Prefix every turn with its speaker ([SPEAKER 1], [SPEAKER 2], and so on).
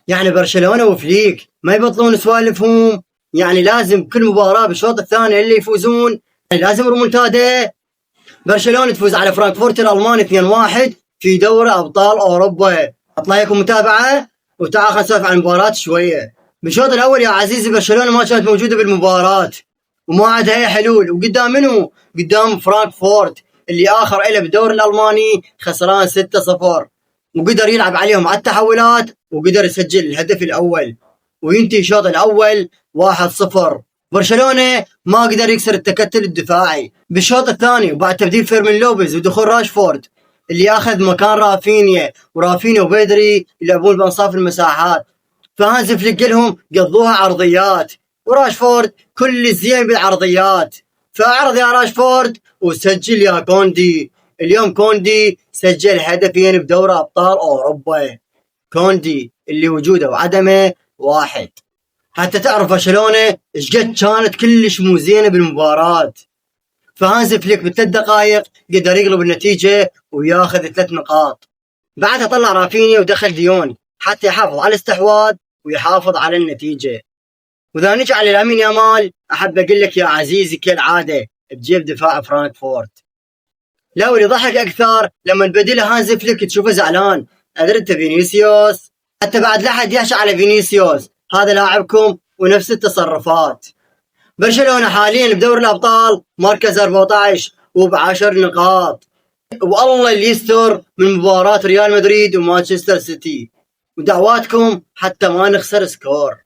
[SPEAKER 1] يعني برشلونة وفليك ما يبطلون سوالفهم، يعني لازم كل مباراة بالشوط الثاني اللي يفوزون، يعني لازم ريمونتادا. برشلونة تفوز على فرانكفورت الألماني 2-1 في دوري أبطال أوروبا. أطلع لكم متابعة وتعال خلينا نسولف عن المباراة شوية. بالشوط الأول يا عزيزي برشلونة ما كانت موجودة بالمباراة وما عندها أي حلول، وقدام منو؟ قدام فرانكفورت اللي آخر إله بالدوري الألماني خسران 6-0، وقدر يلعب عليهم على التحولات وقدر يسجل الهدف الأول وينتهي الشوط الأول 1-0. برشلونة ما قدر يكسر التكتل الدفاعي. بالشوط الثاني وبعد تبديل فيرمين لوبيز ودخول راشفورد اللي اخذ مكان رافينيا وبيدري يلعبون بانصاف المساحات، فهانز فليك لهم قضوها عرضيات، وراشفورد كل الزين بالعرضيات، فاعرض يا راشفورد وسجل يا كوندي. اليوم كوندي سجل هدفين بدوري ابطال اوروبا، كوندي اللي وجوده وعدمه واحد. حتى تعرف برشلونة ايش قد كانت كلش مو زينة بالمباراة، فهانز فليك بثلاث دقائق قدر يقلب النتيجة وياخذ 3 نقاط. بعدها طلع رافينيا ودخل ديون حتى يحافظ على الاستحواذ ويحافظ على النتيجة. وإذا نجي على لامين يامال أحب أقول لك يا عزيزي كالعادة بجيب دفاع فرانكفورت. لا، واللي ضحك أكثر لما بديله هانز فليك تشوفه زعلان. أدري فينيسيوس حتى بعد لا حد يحشى على فينيسيوس، هذا لاعبكم ونفس التصرفات. برشلونة حاليا بدوري الأبطال مركز 14 وب10 نقاط، والله اللي يستر من مباراة ريال مدريد ومانشستر سيتي، ودعواتكم حتى ما نخسر سكور.